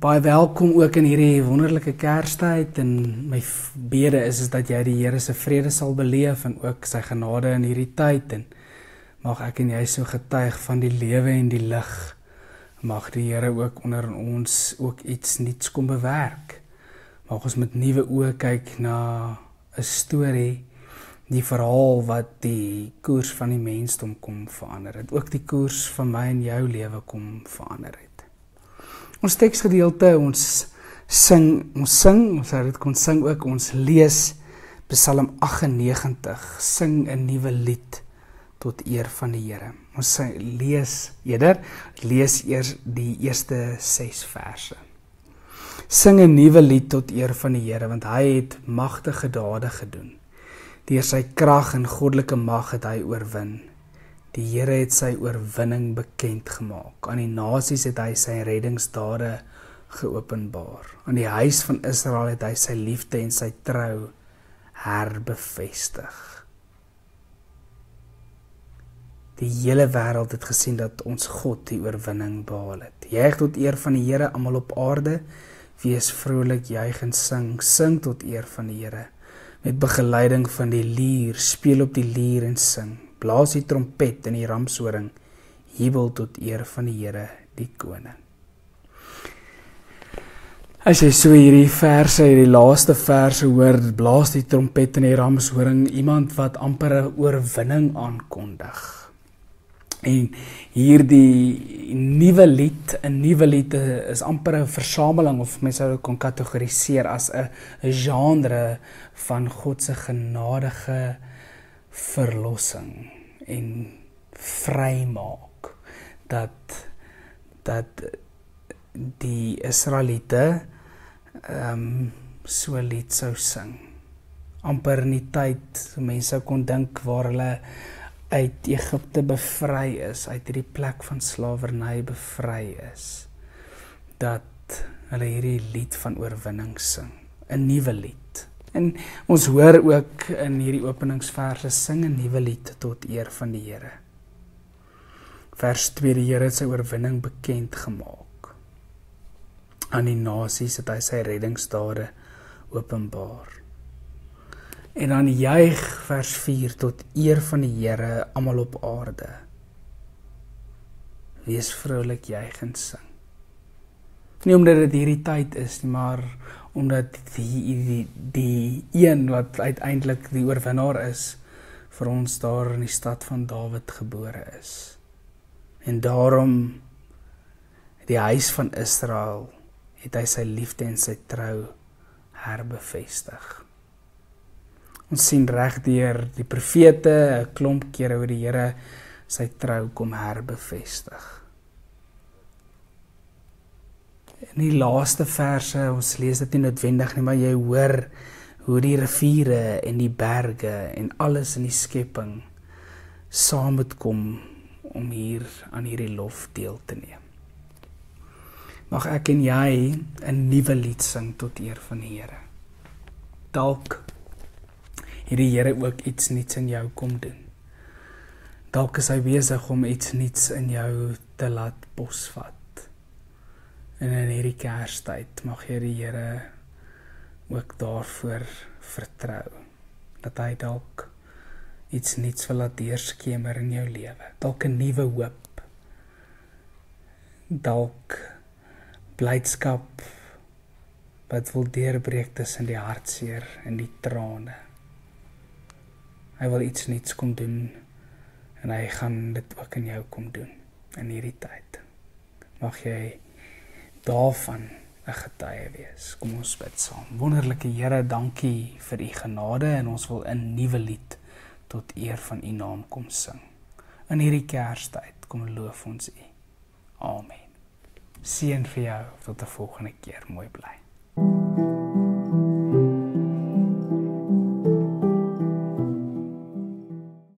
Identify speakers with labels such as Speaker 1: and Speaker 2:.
Speaker 1: Baie welkom ook in hierdie wonderlike Kerstyd en my bede is dat jy die Here se vrede sal beleef en ook sy genade in hierdie tyd en mag ek en jy so getuig van die lewe en die lig. Mag die Here ook onder ons ook iets nuuts kom bewerk. Mag ons met nuwe oë kyk na 'n storie, die verhaal wat die koers van die mensdom kom verander het, ook die koers van my en jou lewe kom verander het. Ons teksgedeelte, ons lees Psalm 98, sing 'n nuwe lied tot eer van die Here. Ons lees eers die eerste 6 verse. Sing 'n nuwe lied tot eer van die Here, want hy het magtige dade gedoen. Deur sy krag en goddelike mag het hy oorwin. Die Here het sy oorwinning bekend gemaak. Aan die nasies het hy sy reddingsdade geopenbaar. Aan die huis van Israel het hy sy liefde en sy trou herbevestig. Die hele wêreld het gesien dat ons God die oorwinning behaal het. Juig tot eer van die Here almal op aarde. Wees vrolik, juig en sing tot eer van die Here. Met begeleiding van die lier, speel op die lier en sing. Blaas die trompet en die ramshoring, jubel tot eer van die Here, die koning. As jy so hierdie laaste verse hoor, blaas die trompet en die ramshoring, iemand wat amper 'n oorwinning aankondig. En hier die nuwe lied is amper 'n versameling, of mense sou dit kon kategoriseer as 'n genre van God se genadige verlossing en vrymaak, dat die Israeliete so lied sou sing. Amper in die tyd, mense kon dink waar hulle uit Egipte bevry is, uit hierdie plek van slawerny bevry is, dat hulle hierdie lied van oorwinning sing, 'n nuwe lied. En ons hoor ook in hierdie openingsverse, sing 'n nuwe lied tot eer van die Here. Vers 2, die Here het sy oorwinning bekend gemaak. Aan die nasies het hy sy reddingsdade openbaar. En dan juig vers 4, tot eer van die Here almal op aarde. Wees vrolik, juig en sing. Nie omdat dit hierdie tyd is nie, maar omdat die een wat uiteindelik die oorwinnaar is, vir ons daar in die stad van Dawid gebore is. En daarom, die huis van Israel, het hy sy liefde en sy trou herbevestig. Ons sien reg deur die profete 'n klomp kere hoe die Here sy trou kom herbevestig. In die laaste verse, ons lees dit nie noodwendig nie, maar jy hoor hoe die riviere en die berge en alles in die skepping saam moet kom om hier aan hierdie lof deel te neem. Mag ek en jy 'n nuwe lied sing tot eer van die Here. Dalk het die Here ook iets nuuts in jou kom doen. Dalk is hy besig om iets nuuts in jou te laat posvat. En in hierdie Kerstyd mag jy die Here ook daarvoor vertrou, dat hy dalk iets nuuts wil laat deurskemer in jou lewe. Dalk 'n nuwe hoop. Dalk blydskap wat wil deurbreek tussen die hartseer en die trane. Hy wil iets nuuts kom doen en hy gaan dit ook in jou kom doen in hierdie tyd. Mag jy daarvan 'n getuie wees. Kom ons bid saam. Wonderlike Here, dankie vir u genade en ons wil 'n nuwe lied tot eer van u naam kom sing. In hierdie Kerstyd kom loof ons u. Amen. Seën vir jou tot 'n volgende keer. Mooi bly.